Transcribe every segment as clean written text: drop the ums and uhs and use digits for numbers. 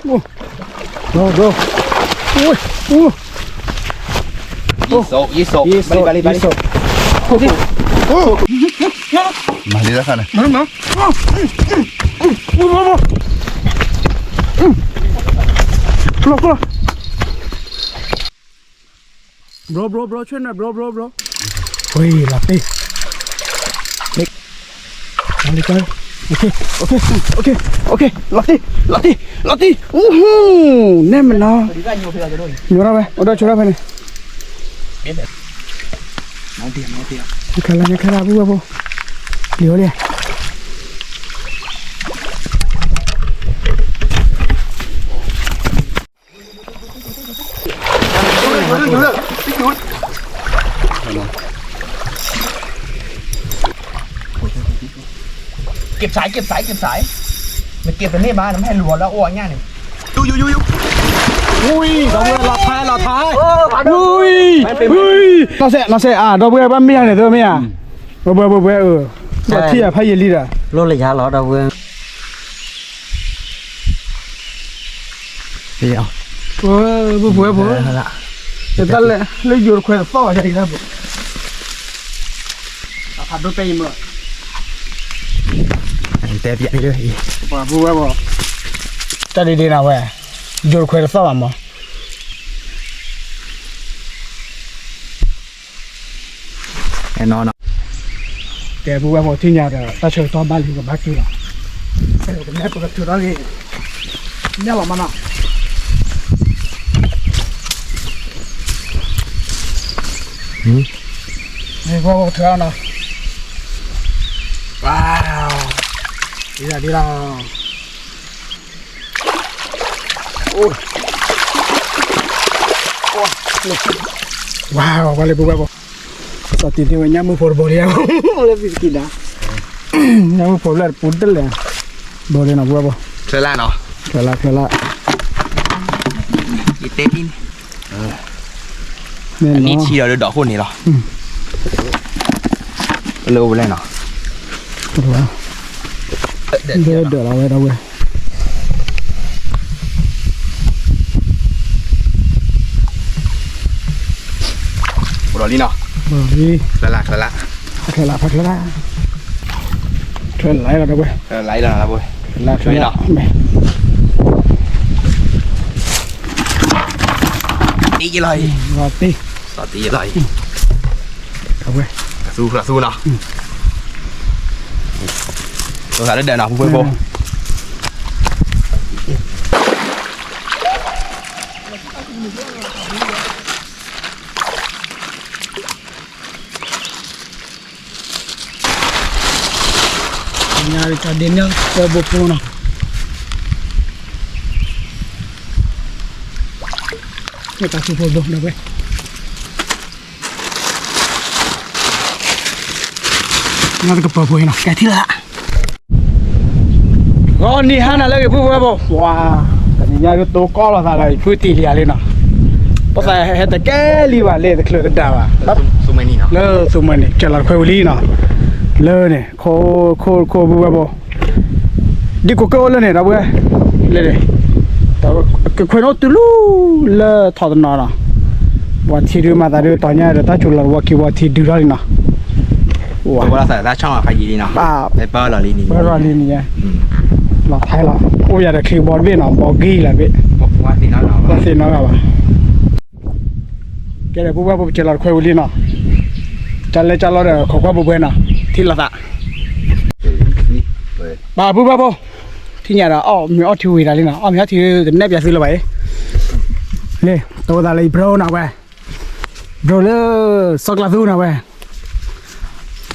bro Yisok balik Mari dah sana. Mana? Keluar. Bro, cuy nak bro. Wih, latih. Balik kan. Okey. Latih. Nem mana? Nyora be. Udah curah be ni. Nanti. Kalau abu. Lihat dia. Kịp sải mình kịp cái này ba nó hay lùa nó ủa nha này Ui, đâu bữa lọt thái. Ui. Nó sẽ đâu bữa bán miếng này thôi mày à. Bữa Lọt thi à phải gì đi à. Lô là giá lọt đâu bữa. Đi à. Bữa. Để ta lấy vô khoe phao vậy đó. Hạt đôi tay mà. Anh tép vậy đi. Bữa. Ta đi nào vậy? Vô khoe phao mà. Em nó. Để bữa thi nhà rồi, ta chơi to ba liền của bác kia rồi. Cái này bữa chơi đó đi. Nhớ là mà nào. Đây vô thưa nào. Wow. Đi ra. Ôi. Wow, vale bữa. Sao tiền tiêu nhà mua phở bò đi à? Oleh fikir dah. Nhà mua phở là phun tới liền. Bò đi nào bữa. chơi lại nó Kela. đi tép đi anh đi chi rồi đỏ khuôn này rồi lâu lên nó Để đâu vậy? rồi đi nào Đi. lại Kela. Chuyện lại là đâu vậy? lấy là bôi Chuyện nào? đi cái lời Rồi đi. sao tí cái lời Đâu vậy? su nào tôi thấy để nào vui vô Nhà cho đến nhá, cho bộ phô nào. Người ta chụp phô được đâu vậy? Nó cái bộ phô nào, cái thứ lạ. Ngon đi ha là lấy cái phô bộ. Wow, cái nhà cái tô co là sao lại phô tì lìa lên nào. Bắt đầu hết cái li vào lên cái lửa đào à. su mày nào Lơ su mày này, chờ là khoe li nào. Lơ này, khô bùa bò. Đi của cô lên này đâu bữa. Lên này. Cái khoe nó từ lu lơ thọ nó nào. Và thì đưa mà ta đưa tao nhà rồi ta chụp là và thì đưa ra đi nào. tôi có thể ra trong là cái gì đi nào paper là đi đi Bơ ra đi nha. Là thay là. Ôi giờ là khi bón về nào bỏ ghi là biết. qua thì nó nào Qua thì nó là. Cái này bùa chờ là khoe li nào. Chả rồi khó qua bùa nào. Thì là tạ. Bà bùa thì nhà đó mình ở chui ra đi nào mình thì nếp giả sư là vậy nè tôi đã lấy bro nào về bro lơ sọc là tu nào về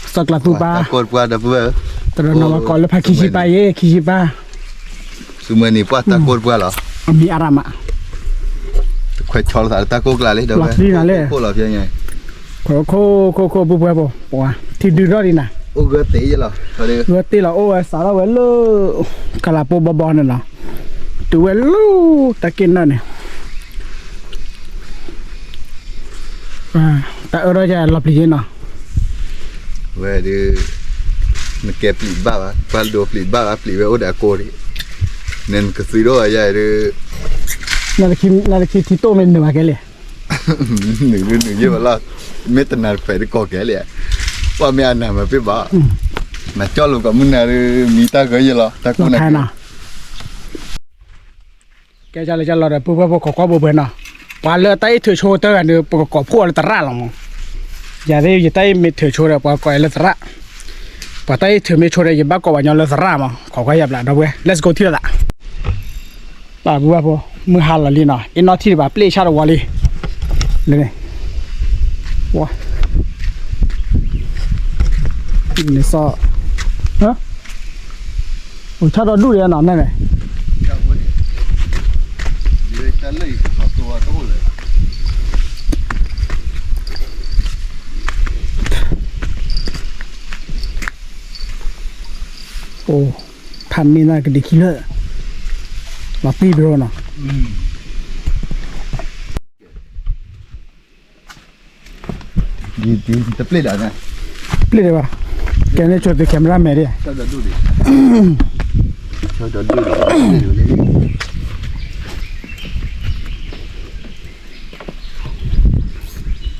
sọc là tu ba Takut buat apa? tôi nói mà còn là phải kishipa Semua ni buat takut buat lah. mi aram ạ Kuat chol tak takut lah le dah. Kau lah biarnya. cô bùa bỏ thì đưa ra đi nè Oh gede je lah. Ada. gỡ tí là ô sao đó vậy lơ cả là bò này là tụi lu ta kinh này ta ở đây là lập gì nào Wah dia nak pelik bab ah. Pal 2 pelik bab ah, pelik udah aku ni. nên cái gì đó vậy rồi นาฬิกาที่โตเป็นหนึ่งอะไรเลย nửa như vậy là mấy tuần nào phải đi có cái liền qua mấy anh nào mà biết bảo mà cho luôn cả muốn nào mi ta cái gì lo ta เรา cũng ทาย này นะแกจะเลยจะรอเดี๋ยวปุ๊บขอเบอร์นะว่าเลือดไตถือโชว์เตอร์กันเดี๋ยวปกอบพวกเลยตระหรอกอย่าได้อย่าไตไม่ถือโชว์เดี๋ยวปกอบเลยตระปะไตถือไม่โชว์เดี๋ยวอย่าบ้ากอบอย่างเลยตระมั้งขอก็ยับละเดี๋ยวเว้ย let's go ที่ละป่าปุ๊บมือหันละลีน่ะอินนอที่แบบเปลี่ยนชาติวอลลี่เลยเนี่ยว้านี่ซอฮะโอ้ชาติดูเลยนะนั่นไง ta lấy họ tua tốt rồi โอ้ทำมีน่าก็ดีขี้เลยมาปีเบรน่ะ đi tập lấy đã nè เปลี่ยนเลยว่ะแกเนี่ยจดตัวแคมราแมนดิ cho đỡ đu đi cho đỡ đu đi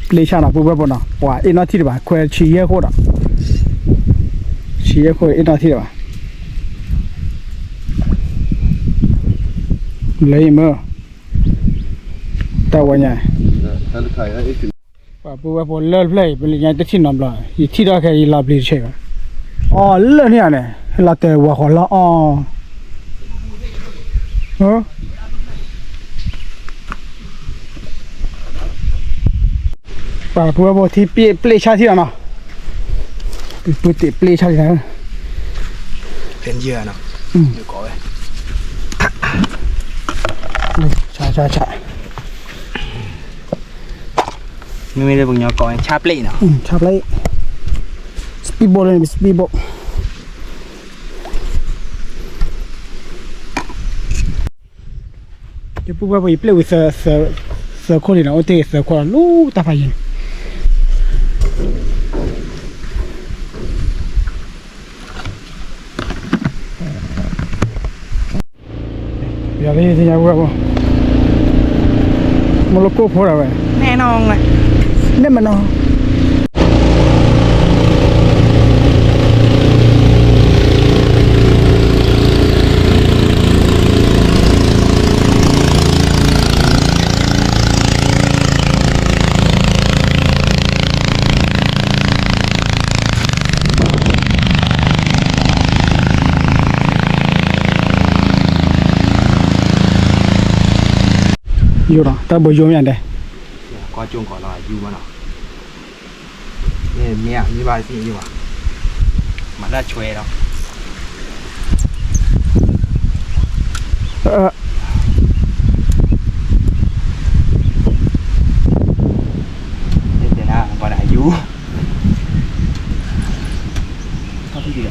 เปลี่ยนชาติปุ๊บปุ๊บน่ะว่าอินนอที่แบบควายชี้เยอะโคตรชี้เยอะโคตรอินนอที่แบบเลยมั้งแต่วันนี้ ta được khai ấy thì ว่าปุ๊บเลิศเลยเป็นยังจะที่นอนเลยอีที่เราแค่ยีราบลีใช่ไหมอ๋อเลิศเนี่ยเนี่ยเราแต่ว่าคนละอ๋อฮะว่าปุ๊บที่เปลี่ยนชาติที่ไหนเนาะปุ๊บเปลี่ยนชาติที่ไหน เป็นเหยื่อเนาะเดี๋ยวก่อนเว้ย ใช่ ไม่ได้บุญยอก่อนชาปลีเนาะ ชอบเลยสปีดโบ๊ทเลยสปีดโบ๊ทเดี๋ยวปุ๊บว่าไปเปลี่ยนเสือคนนี่นะโอเคเสือคนลูกตาไฟยิงอย่าเลยที่ยังว่ามันโลโก้พอแล้วเว้ย แน่นอนเลย นี่มันเนาะอยู่หรอแต่บ่อยู่อย่างเดียว ก่อนจงก่อนเราอยู่มาเนาะนี่เมียมีบายสิอยู่อ่ะมาได้ช่วยเราเดี๋ยวนะก่อนอายุเขาพี่ดี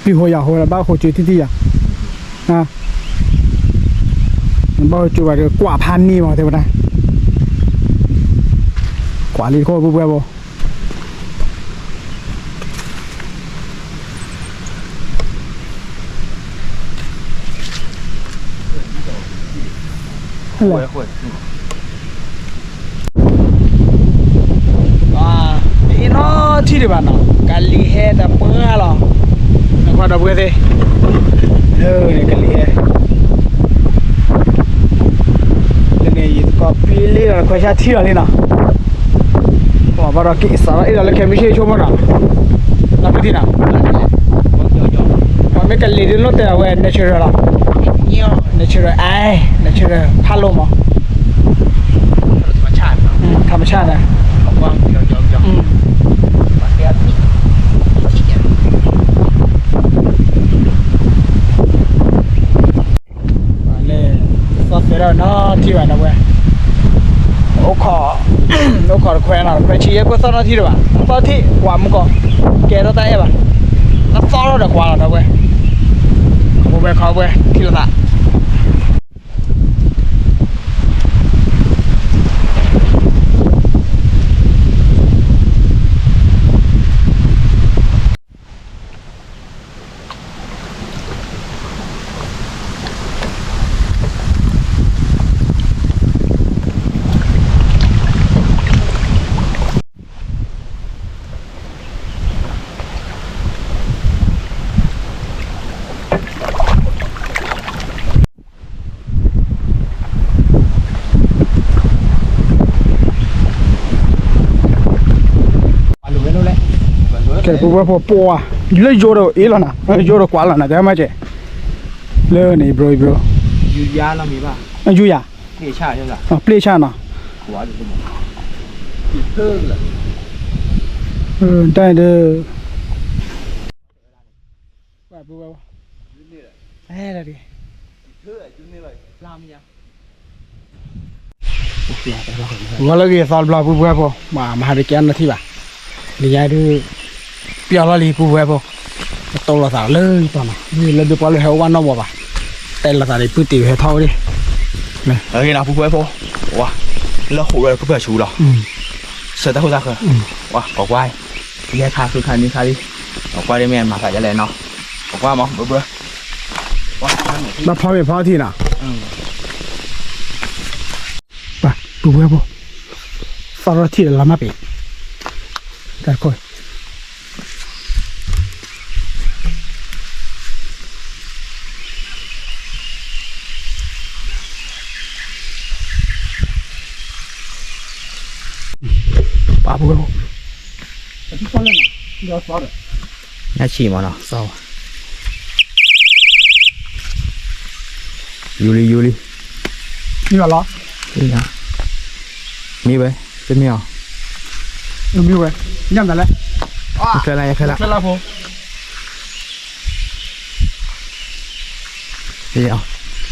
ปีหัวยาหัวละบ้าหัวจุดที่อ่ะบ้าจุดว่ากว่าพันนี่มั้งเท่าไหร่กว่าลีโคบุบบ่คุยอีน้อที่เดียวกันเนาะกาลีเฮดเมื่อหรอนักว่าดับเบิ้ลเลยเนี่ยกาลีเฮแล้วเนี่ยยี่ก็ปีนี้เราคุยชาที่อะไรเนาะว่าบาร์กิสาระอีเราเลยแค่ไม่ใช่ชั่วโมงนะนับไปที่น่ะว่าไม่กาลีเรื่องรถแต่ว่า natural ละ natural ไอ้ natural พัดลมอ่ะ ธรรมชาติเนาะ ธรรมชาตินะ ว่างยองมาเทียบมาเลยซอสเสร็จแล้วเนาะที่ว่านะเว้ยโอ้ขอแขวนอ่ะแขวนชี้ก็ซอสที่ด้วยป่ะซอสที่หวานมันก็แกต้องได้ป่ะแล้วซอสเราเดี๋ยวกว่าแล้วนะเว้ย ว้เขาเว้ยที่ละแกปูไว้พอปัวเลยโยโดเอลนะโยโดกว่าละนะแต่ไม่ใช่เลยนี่บรอยบรอ ยูยาเรามีป่ะ ยูยา นี่ชาใช่ไหม เพลชานะ หัวอยู่ตรงนี้เพิ่งเลย ได้เด้อว่าปูไว้อะไรดิ เพิ่งจุดนี้เลยลามยัง ว่าแล้วก็สอนบลาปูไว้พอมาหาได้แกนนาทีป่ะนี่ยายดูเปียละลีปูไว้พอตลอดสาวเลยตอนน่ะนี่เลยดูปลาเลยเฮวันนอบ่ป่ะแต่ละสาวได้ปื้ติวเฮเท่าดิ เฮ้ยนะผู้ช่วยพ่อว้าแล้วหัวเราก็เพื่อชูหรอเสร็จแล้วคุณตาเคยว้าบอกว่าแยกคาคือคันนี้คาดิบอกว่าได้แม่มาใส่ยาแลนเนาะบอกว่ามั้งเบื่อว้า มาพอไปพอที่น่ะป่ะปูไว้พอสอนที่ละมาปีแต่ก่อนป่าปูไว้พอที่สอนเลยนะเดี๋ยวสอนเลย น่าฉี่มาเนาะ สอน ยูริ นี่เหรอ นี่นะมีไว้เป็นไม่เอา มีไว้ยังกันเลย เคยอะไรเคยละ เสร็จแล้วพอ เดี๋ยว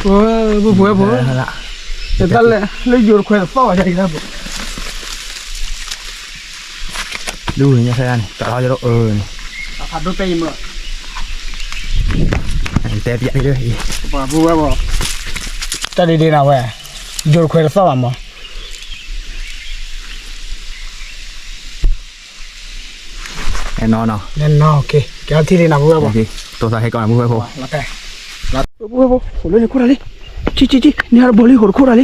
ปูไว้พอ เคยละ แต่ตอนแรกเลยอยู่คุยกับพ่อใช่ไหมครับ ดูอย่างเงี้ยเคยอะไรแต่เราจะต้องนี่ ขับรถไปเมื่อ แต่เปียกเลย ป่าปูไว้พอแต่ดีๆนะเว้ยอยู่คุยกับพ่อมั้ง แน่นอนเนาะ นั่นเนาะโอเคแกที่ดีนะปูไว้พ โอ อ เคตัวใส่ให้ก่อนผู้ช่วยพ่อ แล้วแต่ปูไว้พอโหเลยกูอะไรจีนี่ฮะบอลลี่หัวกูอะไร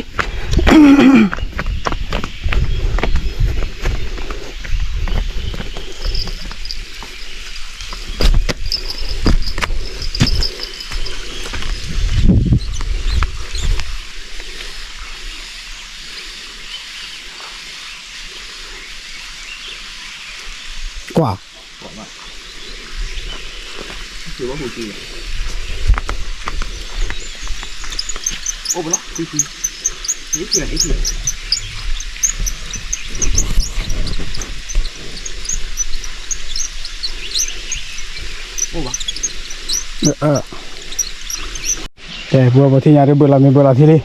กว่า ถือว่าหูจีโอ้โหละคุยนี่เถื่อนนี่เถื่อนโอ้วะ แต่บัวที่ยาเรือมีบัวที่นี่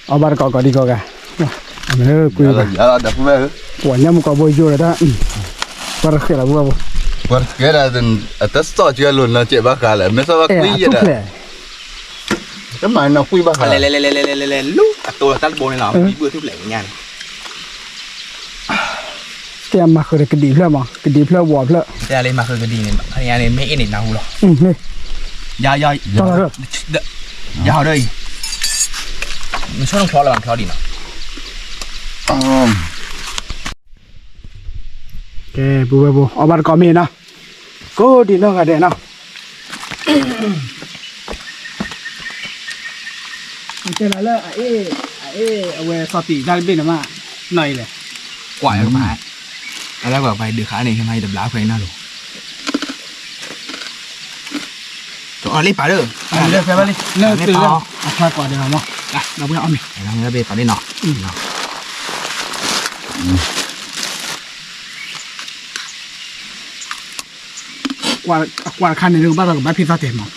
เอาบาร์ก็ดีก็แกมันคุยกัน ya ada apa ya ปวดเนี่ยมันก็บัวอยู่เลยนะบาร์คืออะไรบัว Perkara dan atas tu juga lun lah cik bakal lah. Masa waktu je dah. Mana kui bakal. เลลูกตัวตัดโบนเนาะมีเบื่อทุกแหล่งงาน เตรียมมาคือคดีเพื่อมั้งคดีเพื่อวอร์เพื่อ แต่อะไรมาคือกระดีเนี่ยพยานเนี่ยไม่เอ็นเอ็นเอาหรอ นี่ ยา ต่อเลย ยาวเลยมันช่วยต้องพอระหว่างพอดีเนาะ แกบัวเอาบาร์ก็มีนะก็ดีเนาะกันเด้นะมันจะอะไรเอาไว้สติได้เป็นมาหน่อยเลย กว่าจะมาแล้วแบบไปเดือดขาเนี่ยทำไมดับล้าเพลงน่าหรอตัวอะไรไปเด้อ เลิกไปบ้างเลยเลิกตื่นเอาพาก่อนเดี๋ยวมั้งเราเพิ่งเอาหนิ เราเงินเบ็ดไปได้เนาะกว่าคันในเรื่องบ้านเรากับบ้านพี่ซาเต็มมั้ง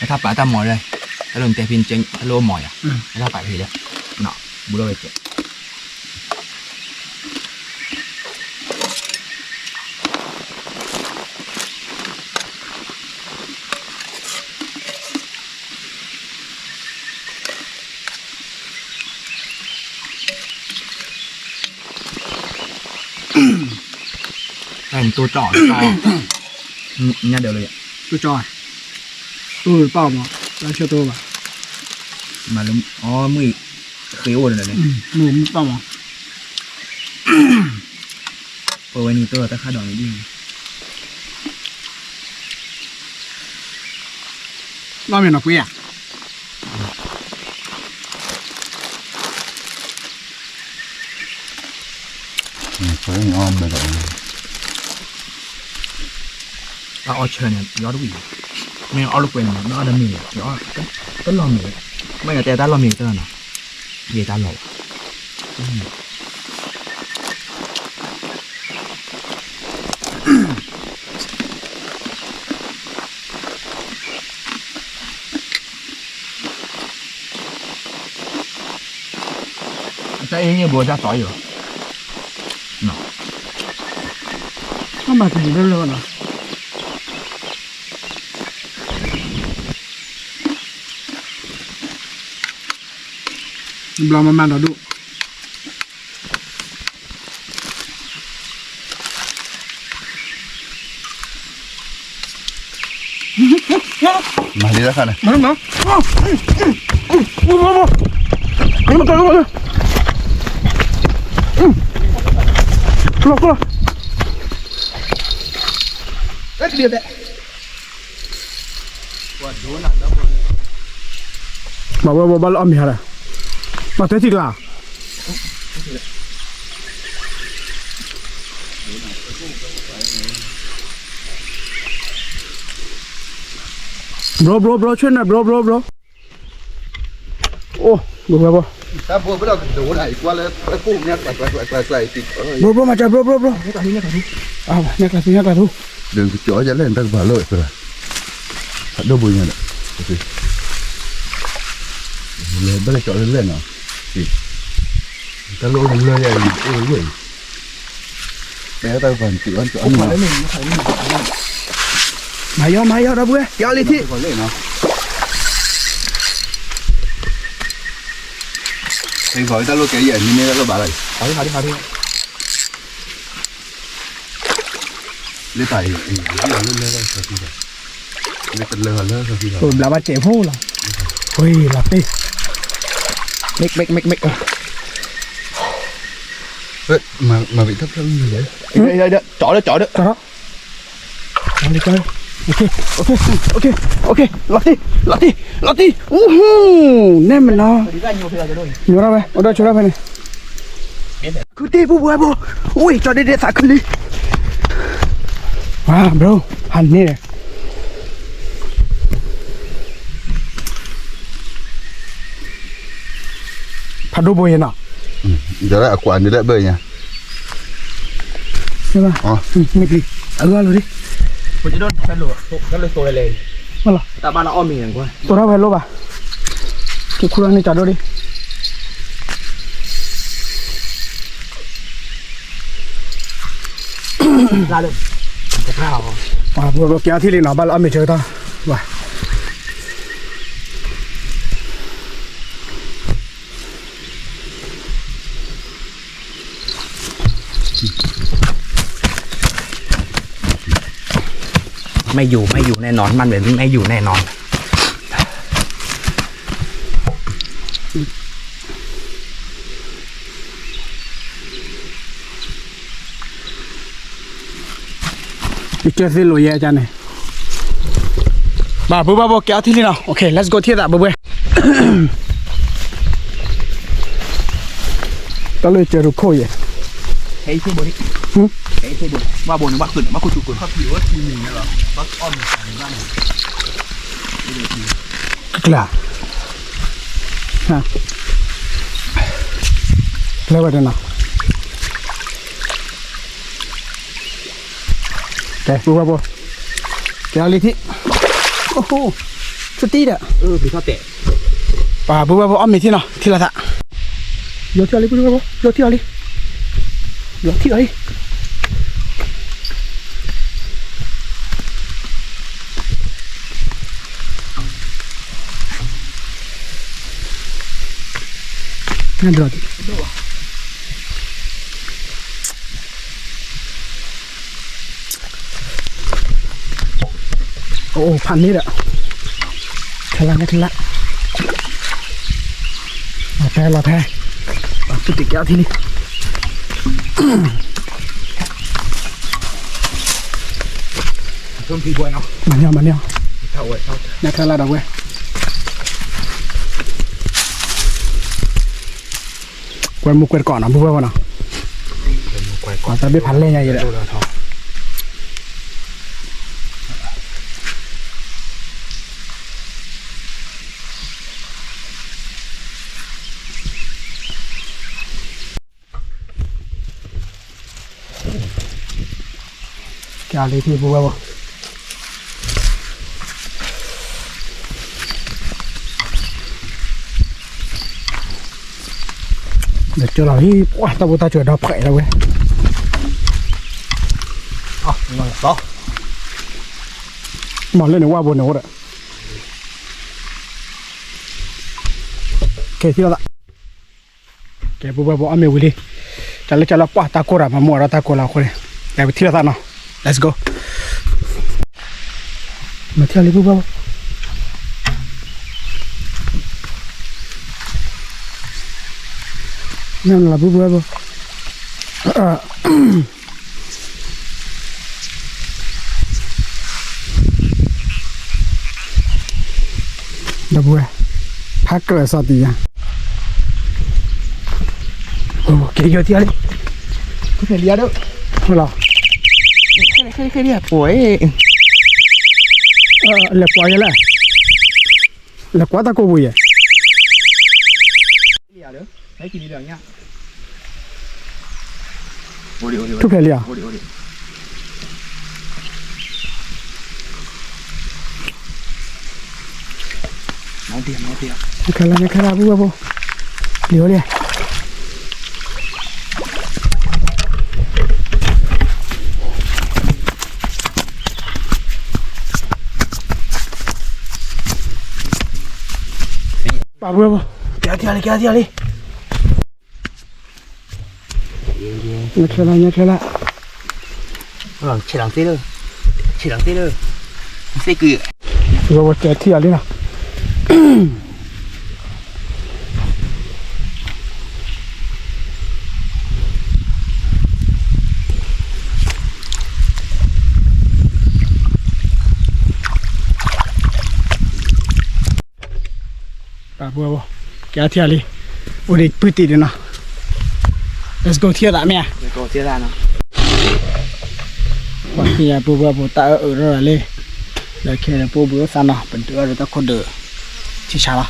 ถ้าป่าตามหมอเลยถ้าลงแต่พินเจงถ้าโลหมอยอ่ะถ้าป่าพี่เลยเนาะบุโรไปเจ็บ ตัวจ่อจ่อเนี่ยเดี๋ยวเลย ตัวจอยเปล่ามั้งแล้วเชื่อตัวป่ะ มาแล้วอ๋อมือเขียวเลยเนี่ย หมูเปล่ามั้ง เปิดไว้นี่ตัวแต่ค่าดอกนี่ดี เราไม่หนักเปี้ย phải ngon mà rồi เอาเชิญเนี่ยย้อนดูอีกไม่เอาลูกเป็นไม่เอาดมีย้อนต้นลอมีไม่กับแต่ต้นลอมีต้นน่ะเยี่ยต้นหล่อแต่เองเนี่ยบัวจะต่อยอยู่เนาะ ก็มาถึงเรื่องนะบลามันเราดู mà đi ra khăn này มามานี่มาตัวมาเลยกลัวเอ๊ะเดี๋ยวบ้าล้อมมีอะไรมาเตะทีละbro ช่วยหน่อย bro โอ้บุกมาบ่ ta vừa bắt đầu đổ này qua lên cái phun nhát lại thì bro มาจ้ะ bro อ้าวเนี่ยกระทุ đừng có chỗ dẫn lên ta vào lợi rồi đâu bùi nhà đấy lên bắt đầu chỗ lên nào thì ta lôi lên này ôi lưỡi bé ta vẫn chịu ăn chỗ ăn mà มาเยอะนะเพื่อนยอลิที่ còn lưỡi nào thì gọi ta lôi cái gì như thế ta bảo lại 好的 lên tay lên đây sao thì lên tận lơ sao thì ผมลาบาเจ็บหูหรอเฮ้ยหลับดิเมก mà bị thấp như vậy đây chỏ đó จ้ะเอาเลยจ้ะโอเคหลับดิโอ้โหแน่มันเนาะอยู่แล้วไปเอาได้ช่วยได้ไปนี่คือตีผู้บัวบ่อุ้ยจอดเด็ดๆสักขึ้นเลยว้า bro หันนี่เลยพัดดูบัวเห็นอ่ะ giờ lại quả như lại bơi nha ใช่ป่ะไม่ดีเอาเลยดิ คุณจะโดนแฟนหลวงก็เลยตัวเลย มาหรอ แต่บ้านเราอ้อมมีอย่างกว่า ตัวเราไปลบอ่ะคิดคุณนี่จอดดูดิลาเลยจะข้าว พวกแกที่เลี้ยงหน้าบ้านเราไม่เจอตาว่ะไม่อยู่แน่นอนมันแบบนี้ไม่อยู่แน่นอนอีกเจอสิลุยอาจารย์เนี่ยบ้าปุ๊บแกที่เลี้ยงโอเค let's go ที่ตาปุ๊บก็เลยเจอรูปโคย เฮ้ยที่บนนี้เฮ้ยที่บนว่าบนว่าขึ้นว่าคุณจุกุลเขาผิวว่าทีหนึ่งเนี่ยหรอว่าอ้อมบ้าน Clar. Ha. Clever enough. Okay, buka po. Kaya liti. Oh, cuti dah. ผีเขาเตะ Buka po, ambil sini, tiada tak. Yo tiada lagi, buka po. Yo tiada lagi. Nanti lagi. อ้พันนี้แหละทะลักทะลักรอแพ้ตุติแก้วที่นี่ช่วงพี่บวยเนาะ มันเนี่ย เท่าเว้ยเท่า นักทะลักดอกเว้ยกวนมุกกวนก่อนนะพูดว่าเนาะก่อนจะไม่พันเลยไงเลยแกอะไรที่พูดว่าเดี๋ยวเจอเราที่ว้าตาบุตาเจอดอกไผ่แล้วเว้ย อ๋อมันต่อ มองเล่นหนึ่งว่าบนโน้ตอะโอเคที่เราละแกปุ๊บบอกอเมวิลีจะเล่นจะละกว่าตาโกระมามัวเราตาโกระคนเลยแต่ไปที่เราตาเนาะ let's go มาเที่ยวเลยปุ๊บบอกนั่นละปุ๊บบอกดับเบิ้ลพักเกิดสติยังโอ้เกี่ยวที่อะไรคุณเห็นเรียดด้วยเหรอแค่เนี่ยป่วยเหล็กกว่ายังไงเหล็กกว่าตะโกบุยเรียดเด้อให้กินเรื่องเนี้ยโอ้ดิ ทุกเพลียโอ้ดิน้องเตี้ยไม่เคยละปุ๊บเลี้ยวเลยป่าปุ๊บเกี่ยวที่อะไรไม่เคยละ起两岁了这个我这天里了。爸爸，给天里，我得不对的呢。Let's go 天哪面。给我接单呢。วันที่ปูบัวตาเลยแล้วแค่ปูบัวสานเป็นตัวเราต้องคนเดือที่ชาละ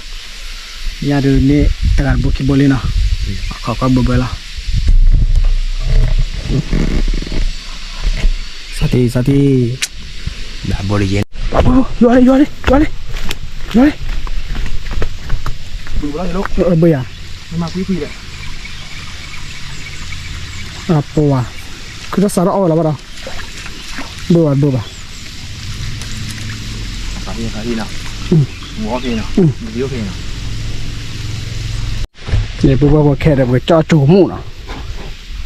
ยาดูนี่ตลาดบุกิบลีนะเขาก็บัวละสติแบบบริเวณปูยัวเลยดูแล้วลูกเบื่อมาคุยเลยปูอ่ะคือจะสารเอาแล้วป่ะดูป่ะขาที่นะหัวเพนนะเลี้ยวเพนนะเนี่ยปุ๊บว่าแค่เดี๋ยวจ่อโจมูนะ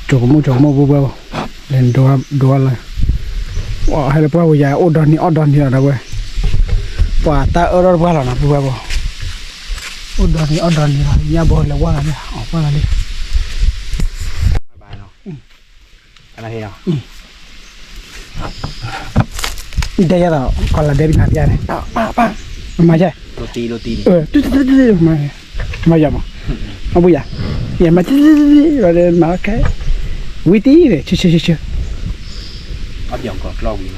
โจมูปุ๊บว่าเล่นดูอะไรว่าให้เราปุ๊บว่าอย่าอดดอนนี่นะเว้ยว่าตาเราบ้าแล้วนะปุ๊บว่าอดดอนนี่นะอย่าบอกเลยว่าอะไรออกว่าอะไรบายเนาะอะไรเนาะเดี๋ยวเราก่อนเราเดินมาที่ไหนป้ามาใช่โรตีมาอย่ามาเอาบุญอย่ามาเราเดินมาแค่วิธีเลยเชื่อเอาเดี๋ยวก่อนกล้องวิ่ง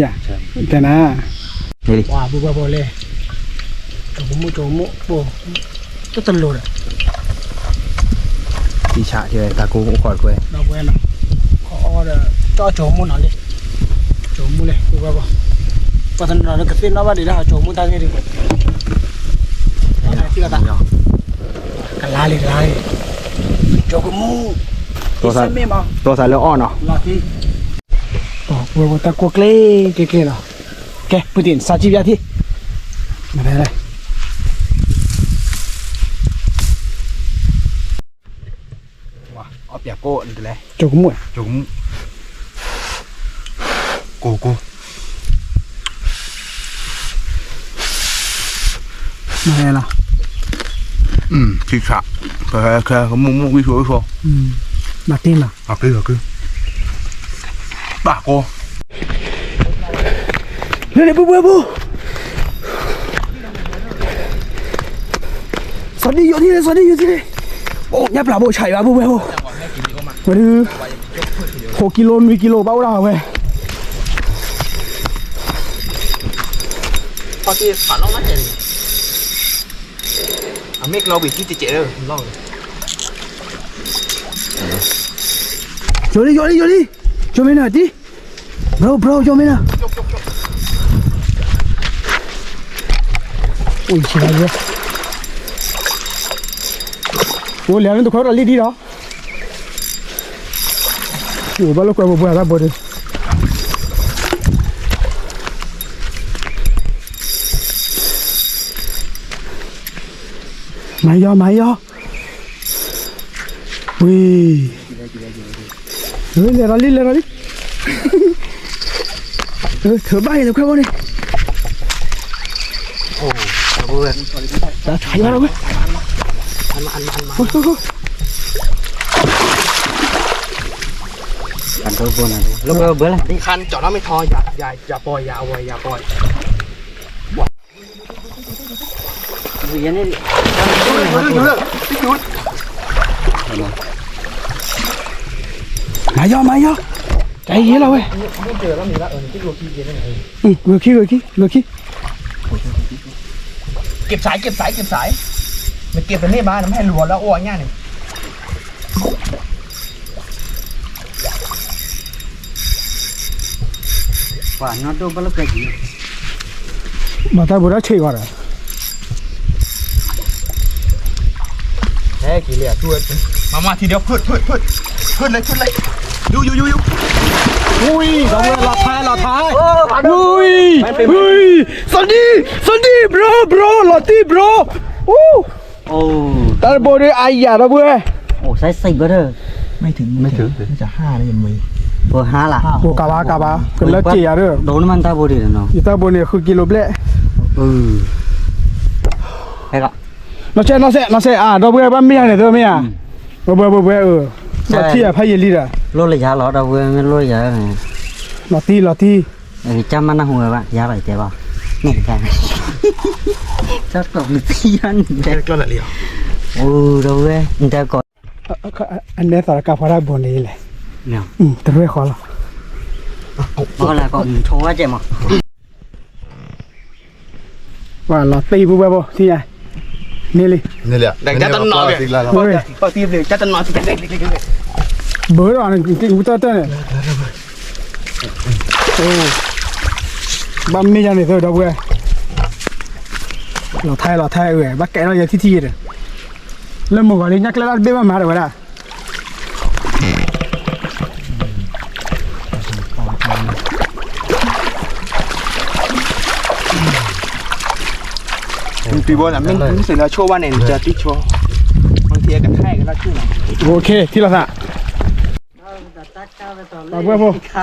อย่าแต่นะนี่ว้าบุบเลยโจมุโอ้ก็ตลอดอ่ะตีฉะที่ไหนตากูขอดกูเราเว้ยนะขอเดี๋ยวจ่อโจมุหน่อยเลยโจมุเลยบุบปัจจุบันเราก็เส้นน้ำมันดีนะโจมุตั้งให้ดีที่เราตั้งกันลาเลยโจมุตัวสายแล้วอ้อนเนาะลาที่โอ้บุบตะกัวเกล้เนาะแกพูดถึงซาจิบิอาที่มาได้ว้าเอาเปียกโก้นี่เลยโจมุกู มาไงล่ะ chỉ sợ cái mua cái số số มาตีนล่ะ à cái bà cô เร็วๆบูสวัสดีอยู่ที่ไหนโอ้ยปลาโบชัยวะบูมาดู6 กิโลมีกิโลเบ้าเราเว้ย พอที่ฝันลงมาเห็นเมฆเราบิดที่เจ๊เลยลอง โยลี่โจมิน่าดิบรโจมิน่าโอ้ยชิบหายเลยโอ้ยแล้วนี่ตัวเขาอะไรดีเหรอโอ้บ้าลูกเราบัวอะไรบัวดิไม่ยอวิ่งเฮ้ยเลยดิเธอใบเลยครับวันนี้โอ้โหจะถ่ายมาแล้วไหมโอ้โหอันตัวบนอ่ะแล้วก็เบื่อละ คันจอดแล้วไม่ทออย่าปล่อยอย่าเอาไว้อย่าปล่อย วิ่งนี่มายอใจเย็นเราเว้ยไม่เจอแล้วมีละที่โลกี้เย็นได้ไงโลกี้เก็บสายมันเก็บไปนี่บ้านไม่ให้รัวแล้วอ้วนง่ายนี่ ว่าน้าตัวบ้าลูกไก่มาตาบุระเชี่ยวอะไรแค่กี่เหลี่ยตัวมาทีเดียวพืชเลยอยู่อุ้ยเราเวลาท้ายอุ้ยสวัสดีบรลอตี้บรโอ้ตาโบได้ไอ้ยาเราเว้ย โอ้ใส่10ก็เถอะ ไม่ถึงน่าจะ5นะยังมี เบอร์5ล่ะ โอ้กาบาก็เลิกเจียเด้อ โดนมันตาบ่ดีเนาะ อีตาโบเนี่ยคือกิโลเบลให้ก็nó sẽ đó bữa băm miếng này thôi miếng bữa nó thi à phải gì đi à โลละยาหรอดาวเว้ยโลละยาเนี่ย nó thi จำมันนะหัวว่ายาอะไรเจ๊บ่นี่กันจักกับที่อันเด็ก ก็ละเลียว โอ้ดาวเว้ยแต่ก่อน อันนี้สารกับพระราชบุญนี่แหละ เนี่ย แต่ด้วยขอละ ก็แล้วก็โชว์ว่าเจ๊มั้ง ว่าเราตีปุ๊บที่ไงนี่เลย นี่แหละ แต่จะต้องนอนเลยพอตีเลยจะต้องนอนที่เด็กเบอร์อ่ะจริงๆกูเต้เนี่ยโอ้บัมนี่ยังเนี่ยเธอดอกเว้ยเราไทยเว้ยบักแกเราอย่าที่เลยเริ่มหมดวันนี้นักเล่นเบี้ยมาเลยวะปีบอลมันเสร็จแล้วโชว์ว่าเนี่ยจะติดโชว์บางทีกับไทยก็ได้ชื่อโอเคที่เราสั่งเพื่อน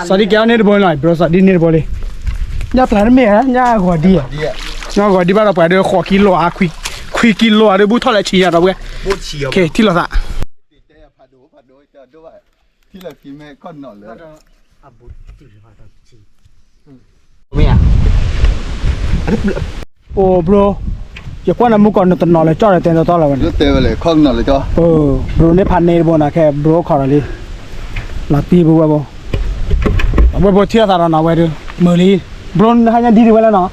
สวัสดีแกวเนี่ยบอลหน่อยบริษัทดีเนี่ยบอลเลยย่าปลาไม่ฮะย่าหัวดีอ่ะย่าหัวดีบ้านเราไปเดี๋ยวขอกิโลอ่ะคุยกิโลอ่ะเดี๋ยวบูทเท่าไรชี้อ่ะเราเว้ยโอเคที่เราสั่งที่เรากินแม่ก้อนนอนเลยไม่อ่ะโอ้บรอย่าคว้าน้ำมุกก่อนตอนนอนเลยจ่อเลยเต็มตัวเลยวันนี้เตะเลยข้องนอนเลยจ้ะบรเนี่ยพันเนรบนะแค่บรขออะไรลาตีบัวบัวเที่ยวตาเราหน่อยเว้ยดูมือลีบรนให้ยันดีดีไว้แล้วเนาะ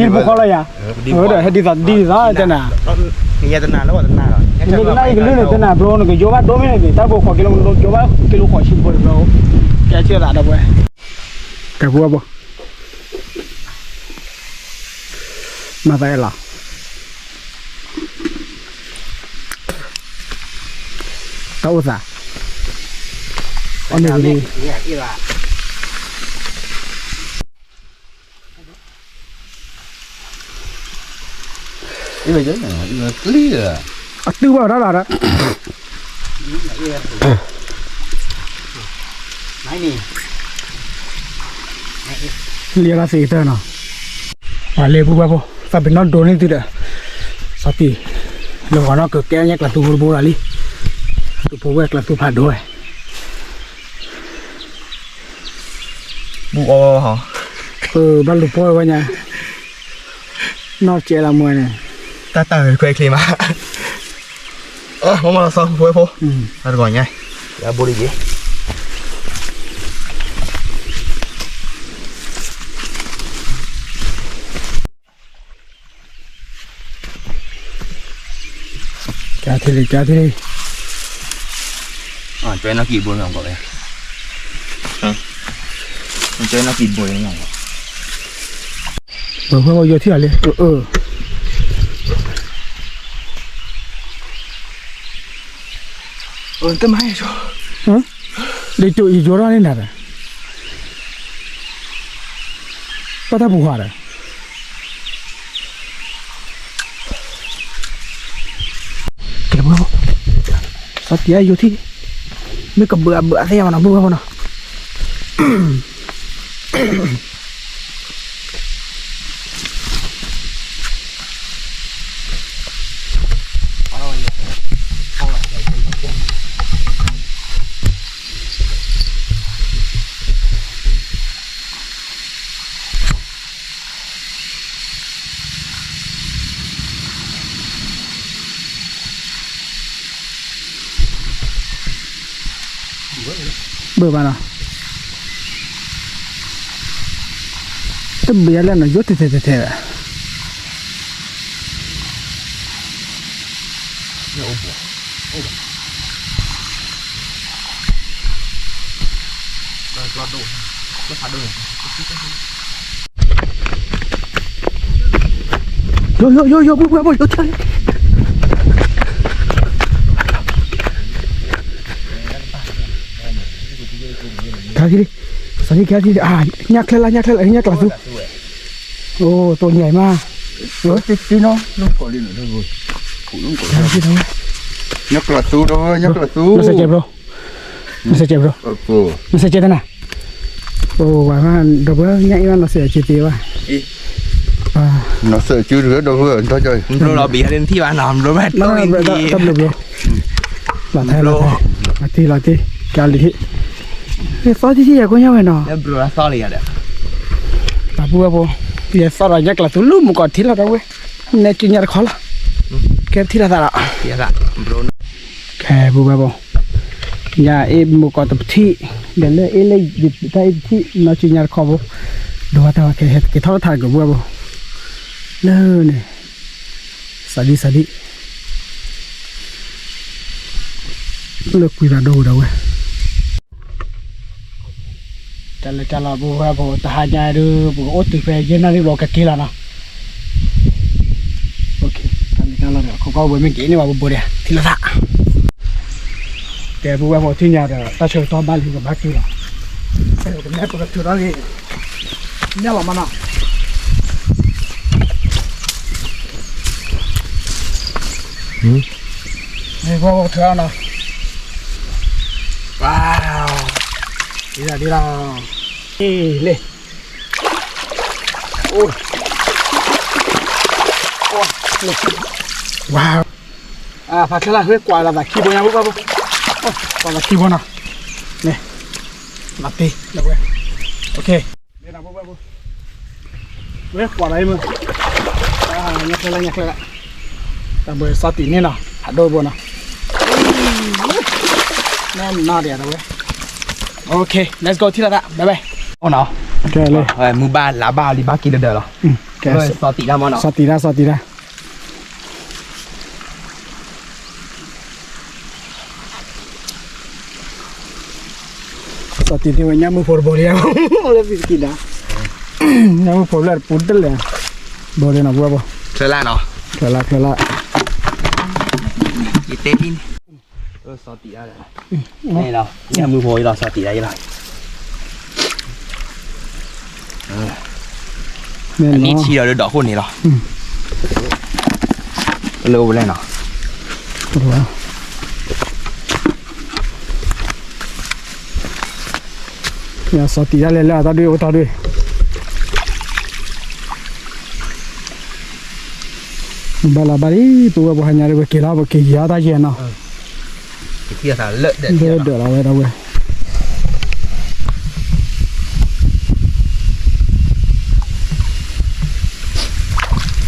ดีบุกเขาเลยอ่ะเดี๋ยวให้ดีสัตดีซะเจ้าหน้านี่จะนานแล้วว่าจะนานหรอนี่ก็น่าอีกเรื่องนึงเจ้าหน้าบรนก็โยบะโดไม่ได้ถ้าบัวขอกิโลโยบะกิโลขอชิมบัวบรแกเชื่อตาดับเว้ยแกบัวบ่มาได้หรอเต้าซะอันนี้ดีเนี่ยอีหล่านี่ไปเยอะหน่อยนี่คลีอ่ะตื้อว่าได้หรอไม่มีเรียกสีเตอร์เนาะว่าเลี้ยบุบบ่สับเป็นนอนโดนนี่ติดอ่ะ sati lo nó cực kéo nhắc là tu bố là đi tu bố quét là tu phạt đuôi bu o hả ban lục bôi qua nhà nó chơi là mùi này ta tờ quay kì mà không mà sao quay phố ta gọi nhá ya bố đi gì cá thì đi chơi nó kịp buồn không cậu đấy chơi nó kịp buồn không vừa vừa vô thì là liền tâm hay cho để tụi vô ra lên nào bắt ta bù hòa rồi kìa bữa sao tía vô thì mới cầm bữa thế mà nó bữa nào bữa mà nào tấm bia lên nó dốt thế yo bố chơi cái gì đi sao đi cái gì nhắc lên là tu ô tôi nhảy mà tí nó có đi nữa rồi cũng có cái gì đâu nhắc là tu đâu nhắc là tu nó sẽ chẹp rồi nó sẽ chết thế nào ô vậy mà đâu có nhảy mà nó sẽ chết tiêu nó sợ chưa rửa đâu vừa thôi chơi rồi nó bị lên thi bạn làm rồi mệt nó tâm lực rồi là thi cái gì cái sao thì có nhau vậy nó bro sorry đấy ta bùa bây giờ sao rồi nhắc là tôi lúc một con thịt là đâu ấy nên chuyện nhà khó là cái thịt là sao ạ dạ dạ bro cái bùa nhà em một con tập thị để lấy em lấy dịch tay thị nó chuyện nhà khó vô đồ tao cái thao thải của bùa lơ này xả đi lực quy ra đồ đâu ấy chả là bùa ta hai nhà đưa bùa ốt từ về dưới này bùa cái kia là nào ok chả là không có bùa mình chỉ này mà bùa đẹp thì là dạ cái bùa thì nhà rồi ta chơi to ba thì còn bác kia rồi cái này bùa chơi đó đi nhà làm nào này bùa chơi nào wow đi ra lên ôi wow phải cái là huyết quả là khi bố nhà bố còn là khi bố nào nè mặt đi được rồi ok đây là bố huyết quả đấy mà nhắc lại ta bơi sao tí nữa nào hạt đôi bố nào nên nó đẹp rồi ok let's go thì là đã bye bye nó ok lên mua ba lá ba đi ba kia được rồi rồi sao tí ra mà nó sao tí ra sao tí thì nhà mua phở bò đi lên phía kia đã nhà mua phở là phun tới lên bò đi nào bò chơi lại nó chơi lại cái tết đi sao tí ra này nào nhà mua phở là sao tí ra rồiนี่ชีเราดอกคนนี้หรอเร็วไปเลยเนาะเนี่ยสติได้เลยแล้วตาด้วย bala bari tu ba hanya re ke la ba ke ya da je na cái kia là lợn để de de la we da we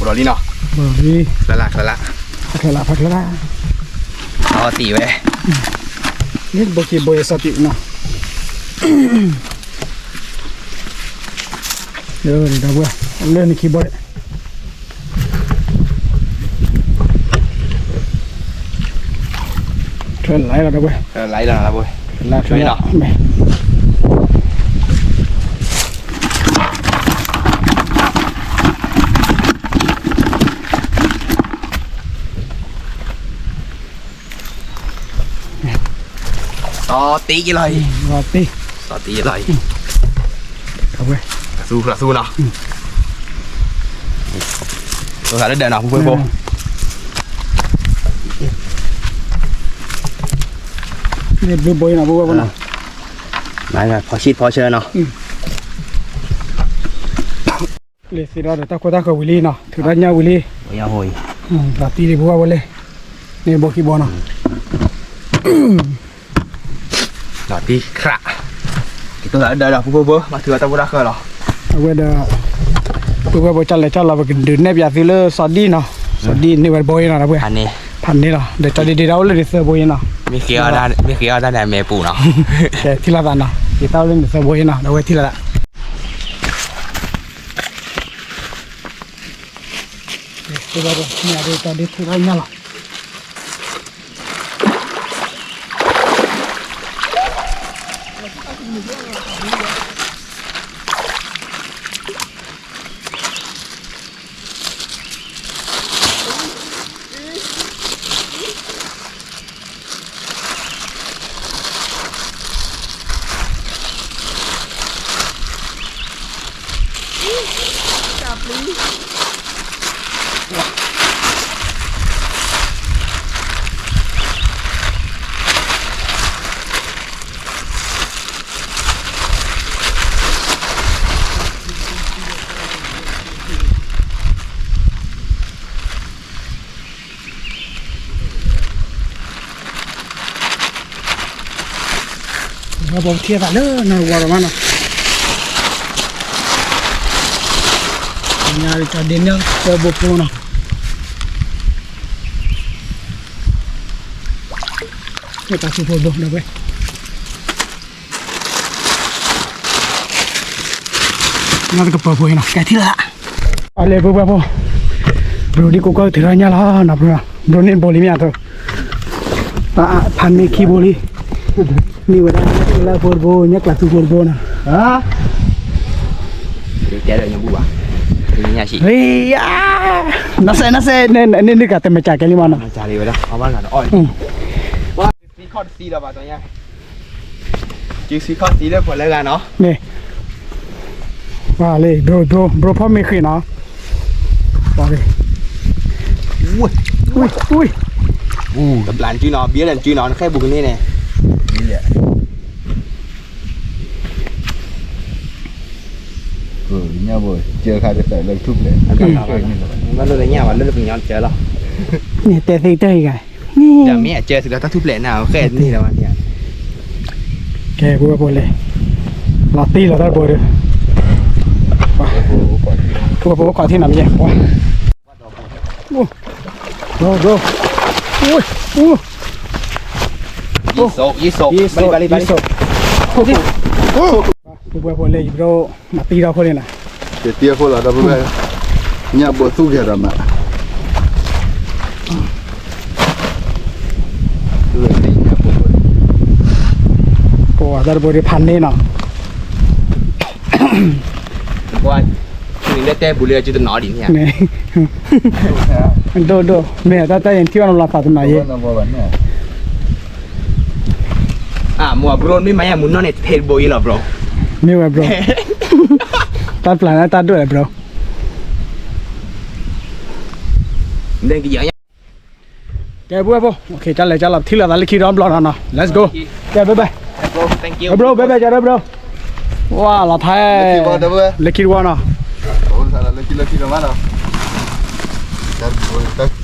rồi đi nào ba ri là ke la phak la nó tỉ về ni bo ki boy sa ti na yo ni da we le ni ki boy Trơn lại là đâu vậy? lấy là bôi Là trơn nào? Mẹ. to tí cái lời Rồi tí. to tí cái lời Đâu vậy? là su nào tôi thấy đến nào vui vô Nè bơi bơi nào bơi nào. đấy là phó chơi nào Lê xí ra để ta qua ta khởi Willy nào. Thử ra nhau Willy. bây giờ hồi Và tí đi bơi lên. Nè bơi khi bơi nào. là tí khạ thì tôi thấy đây là vui vô mà thừa tao cũng đã khởi rồi Bây giờ bơi bơi chân là cái đường nếp giả xí lơ sọt đi nào. Sọt đi nè bơi nào đâu vậy? anh này Thành này nào. Để cho đi đâu lên để sơ bơi nào. biết kia ở đây là mẹ phụ nào Để thi là nào. Thì tao lên để sơ bơi nào. Đâu vậy thi là Bây giờ nhà đây ta đi thử ra nhau nào. Nó bông thiệt là nữa, nó qua rồi mà nó. Nhà đi cho đến nhau, cho bột vô nào. Người ta chụp bột được vậy. Nó cái bờ bồi nào, cái thứ lạ. À lê bờ bờ. Bro đi cô coi thử ra nhà là nào bro nên bồi mi à thôi. À phan mi khi bồi. Ni wala la porbo nhắc là tu porbo nè. Hả? được trẻ được những bùa nhà chị Ê nó sẽ nên đi cả tầm trả cái limon nè. trả đi vậy đó không ăn là nó oi quá xí khót xí đâu bà tôi nha chứ xí khót xí đấy phải lấy ra nó Nè. Vào lê bro phong mi khi nó. Vào đi. Ui. tập làn chứ nó biết lần chứ nó khai bùn lên này nhau rồi chưa khai được tại lần chúc đấy nó lên nhà và nó được nhon chơi lo Nè tè thì chơi cái. giờ mẹ chơi thì nó tao thúc lệ nào khai gì đâu anh Cái bùa lê. Là tí là ta bùa được. Bùa có thiên nằm vậy. Bro. Ui. Yi số bali Bùa lê bro mà tí đâu thôi nè. cái tia khô là đâu vậy nhà bộ tu kia rồi mà Bùa ta bùa đi phan nè nào. qua mình đã té bùa lê chứ tôi nói đi nha Nè. Đồ mẹ ta tay thiêu nó là phạt mà vậy. à mua bro mấy máy muốn nó này thiệt bồi là bro Mẹ bro. Ta plan ta đuổi bro. nên cái gì nhá Cái bùa. Ok trả lại thi là ta lấy khi đó lo nào. Let's go. Okay bye bye. bro thank you Bro bye bye chào bro. Wow là thay. Lấy khi vào đâu vậy? Lấy khi qua nào. Ủa sao là lấy khi đâu mà đâu Tar boy tak